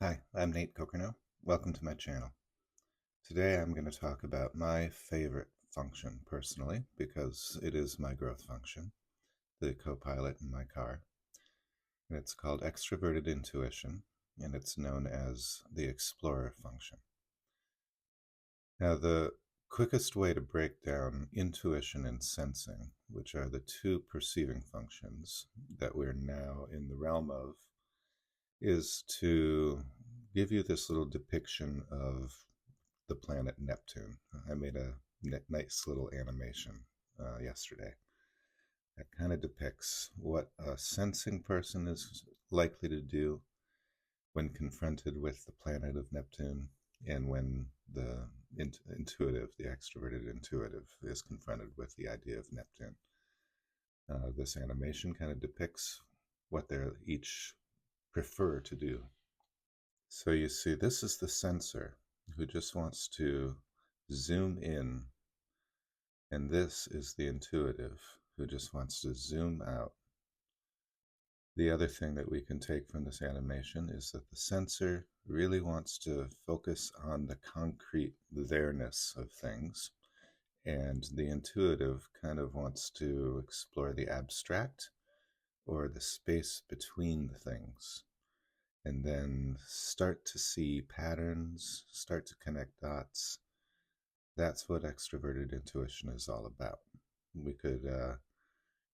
Hi, I'm Nate Kokernot. Welcome to my channel. Today I'm going to talk about my favorite function personally because it is my growth function, the co-pilot in my car. And it's called Extraverted Intuition, and it's known as the Explorer function. Now, the quickest way to break down intuition and sensing, which are the two perceiving functions that we're now in the realm of, is to give you this little depiction of the planet Neptune. I made a nice little animation yesterday that kind of depicts what a sensing person is likely to do when confronted with the planet of Neptune, and when the intuitive, the extroverted intuitive, is confronted with the idea of Neptune. This animation kind of depicts what they each prefer to do. So you see, this is the sensor who just wants to zoom in, and this is the intuitive who just wants to zoom out. The other thing that we can take from this animation is that the sensor really wants to focus on the concrete there-ness of things, and the intuitive kind of wants to explore the abstract or the space between the things, and then start to see patterns, start to connect dots. That's what extroverted intuition is all about. We could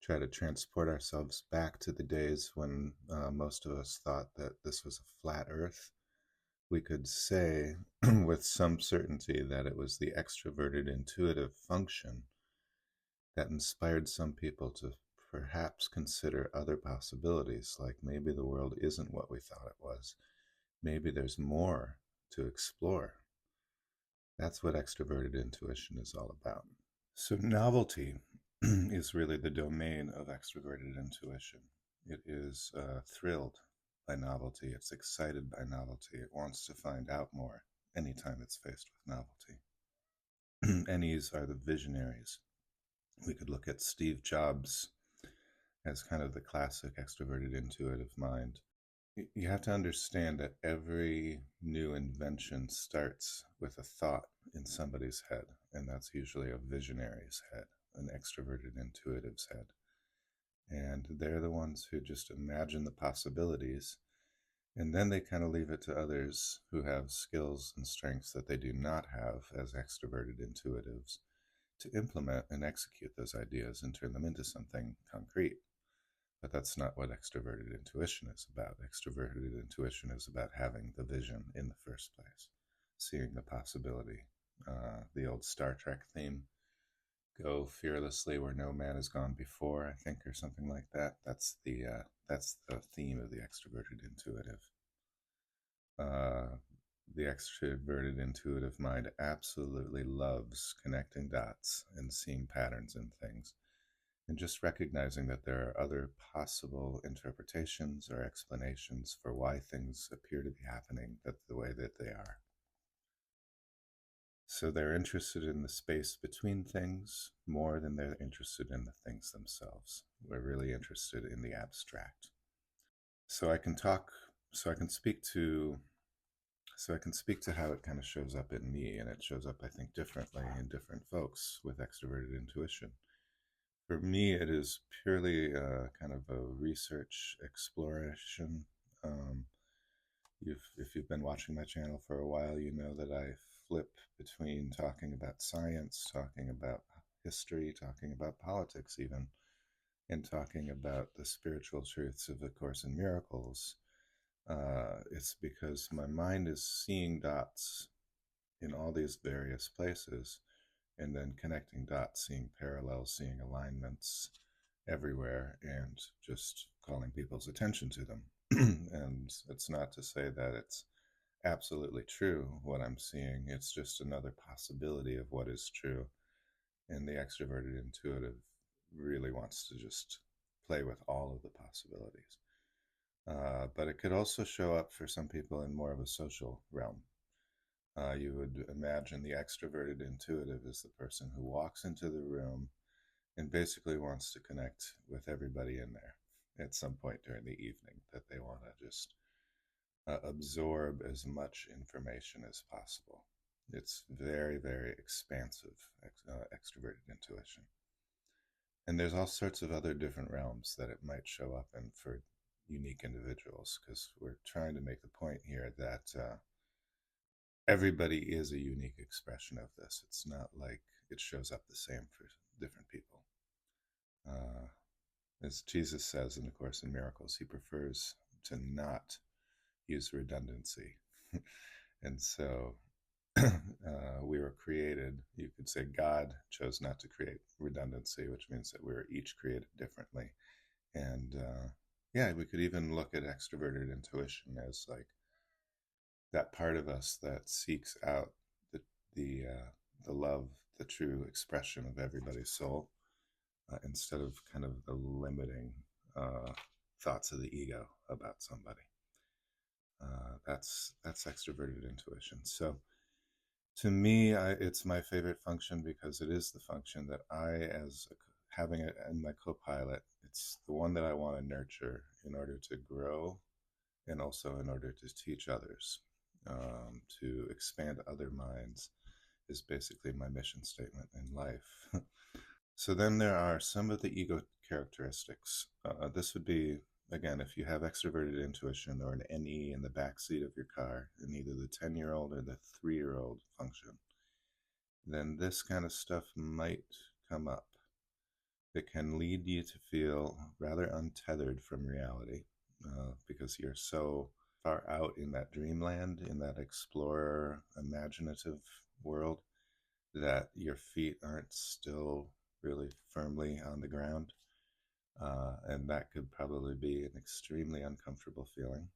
try to transport ourselves back to the days when most of us thought that this was a flat earth. We could say with some certainty that it was the extroverted intuitive function that inspired some people to perhaps consider other possibilities, like maybe the world isn't what we thought it was. Maybe there's more to explore. That's what extroverted intuition is all about. So novelty is really the domain of extroverted intuition. It is thrilled by novelty. It's excited by novelty. It wants to find out more anytime it's faced with novelty. NEs are the visionaries. We could look at Steve Jobs as kind of the classic extroverted intuitive mind. You have to understand that every new invention starts with a thought in somebody's head, and that's usually a visionary's head, an extroverted intuitive's head. And they're the ones who just imagine the possibilities, and then they kind of leave it to others who have skills and strengths that they do not have as extroverted intuitives to implement and execute those ideas and turn them into something concrete. But that's not what extroverted intuition is about. Extroverted intuition is about having the vision in the first place, seeing the possibility. The old Star Trek theme, "Go fearlessly where no man has gone before," I think, or something like that. That's the theme of the extroverted intuitive. The extroverted intuitive mind absolutely loves connecting dots and seeing patterns in things, and just recognizing that there are other possible interpretations or explanations for why things appear to be happening the way that they are. So they're interested in the space between things more than they're interested in the things themselves. We're really interested in the abstract. So I can speak to how it kind of shows up in me, and it shows up, I think, differently in different folks with extroverted intuition. For me, it is purely kind of a research exploration. Um, if you've been watching my channel for a while, you know that I flip between talking about science, talking about history, talking about politics even, and talking about the spiritual truths of the Course in Miracles. It's because my mind is seeing dots in all these various places, and then connecting dots, seeing parallels, seeing alignments everywhere, and just calling people's attention to them. And it's not to say that it's absolutely true what I'm seeing, it's just another possibility of what is true. And the extroverted intuitive really wants to just play with all of the possibilities. But it could also show up for some people in more of a social realm. You would imagine the extroverted intuitive is the person who walks into the room and basically wants to connect with everybody in there at some point during the evening, that they want to just absorb as much information as possible. It's very, very expansive, extroverted intuition. And there's all sorts of other different realms that it might show up in for unique individuals, because we're trying to make the point here that everybody is a unique expression of this. It's not like it shows up the same for different people. Uh, as Jesus says in the Course in Miracles, he prefers to not use redundancy. And so we were created, you could say God chose not to create redundancy, which means that we were each created differently. And yeah, we could even look at extroverted intuition as like that part of us that seeks out the the love, the true expression of everybody's soul, instead of kind of the limiting thoughts of the ego about somebody. That's extroverted intuition. So to me, it's my favorite function because it is the function that having it in my co-pilot, it's the one that I want to nurture in order to grow and also in order to teach others, to expand other minds is basically my mission statement in life. So then there are some of the ego characteristics. This would be, again, if you have extroverted intuition or an NE in the back seat of your car in either the 10-year-old or the 3-year-old function, then this kind of stuff might come up. It can lead you to feel rather untethered from reality, because you're so far out in that dreamland, in that explorer, imaginative world, that your feet aren't still really firmly on the ground. And that could probably be an extremely uncomfortable feeling.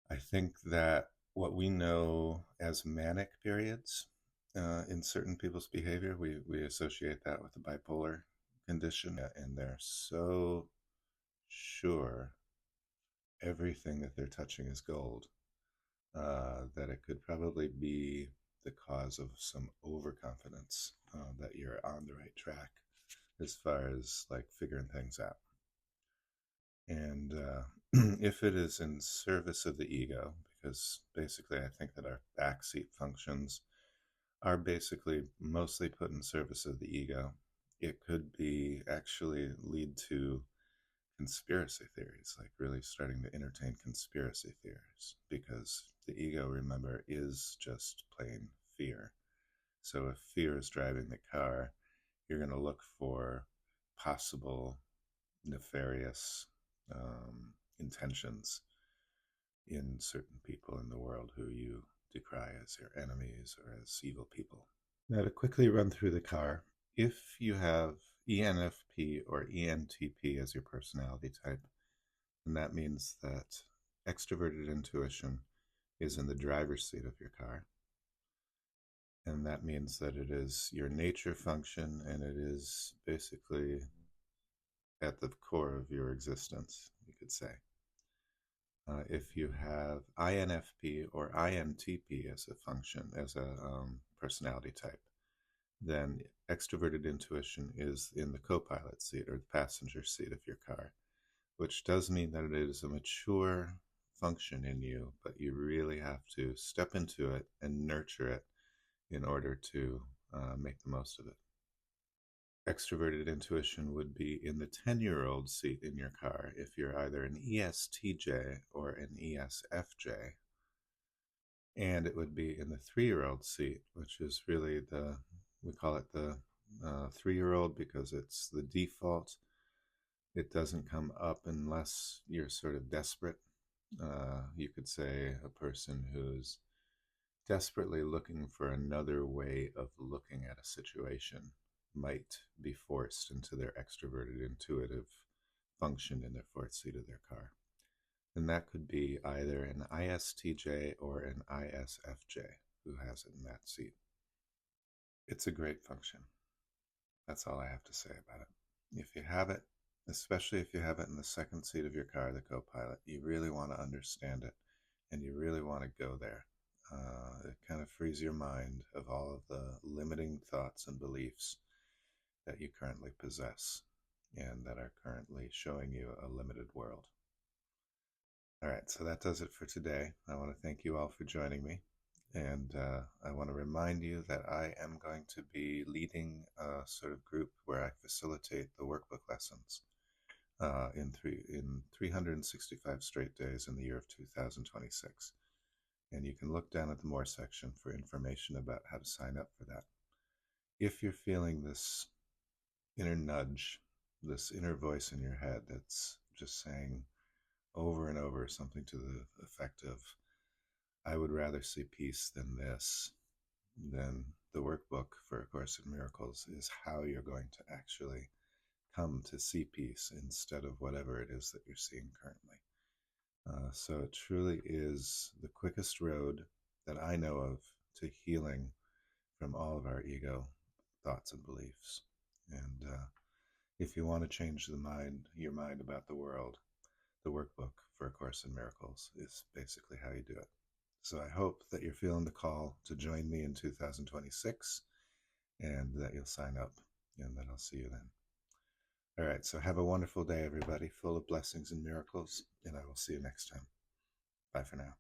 I think that what we know as manic periods in certain people's behavior, we associate that with the bipolar condition, and they're so sure everything that they're touching is gold, that it could probably be the cause of some overconfidence, that you're on the right track as far as like figuring things out. And if it is in service of the ego, because basically I think that our backseat functions are basically mostly put in service of the ego, it could be actually lead to conspiracy theories, like really starting to entertain conspiracy theories, because the ego, remember, is just plain fear. So if fear is driving the car, you're going to look for possible nefarious intentions in certain people in the world who you decry as your enemies or as evil people. Now, to quickly run through the car, if you have ENFP or ENTP as your personality type, then that means that extroverted intuition is in the driver's seat of your car. And that means that it is your nature function, and it is basically at the core of your existence, you could say. If you have INFP or INTP as a function, as a personality type, then extroverted intuition is in the co-pilot seat or the passenger seat of your car, which does mean that it is a mature function in you, but you really have to step into it and nurture it in order to make the most of it. Extroverted intuition would be in the 10-year-old seat in your car if you're either an ESTJ or an ESFJ. And it would be in the 3-year-old seat, which is really we call it the 3-year-old because it's the default. It doesn't come up unless you're sort of desperate. You could say a person who's desperately looking for another way of looking at a situation might be forced into their extroverted intuitive function in their fourth seat of their car. And that could be either an ISTJ or an ISFJ who has it in that seat. It's a great function. That's all I have to say about it. If you have it, especially if you have it in the second seat of your car, the co-pilot, you really want to understand it and you really want to go there. It kind of frees your mind of all of the limiting thoughts and beliefs that you currently possess and that are currently showing you a limited world. All right, so that does it for today. I want to thank you all for joining me. And I want to remind you that I am going to be leading a sort of group where I facilitate the workbook lessons in 365 straight days in the year of 2026. And you can look down at the More section for information about how to sign up for that. If you're feeling this inner nudge, this inner voice in your head that's just saying over and over something to the effect of, I would rather see peace than this, then the workbook for A Course in Miracles is how you're going to actually come to see peace instead of whatever it is that you're seeing currently. So it truly is the quickest road that I know of to healing from all of our ego thoughts and beliefs. And if you want to change your mind about the world, the workbook for A Course in Miracles is basically how you do it. So I hope that you're feeling the call to join me in 2026 and that you'll sign up and that I'll see you then. All right, so have a wonderful day, everybody, full of blessings and miracles, and I will see you next time. Bye for now.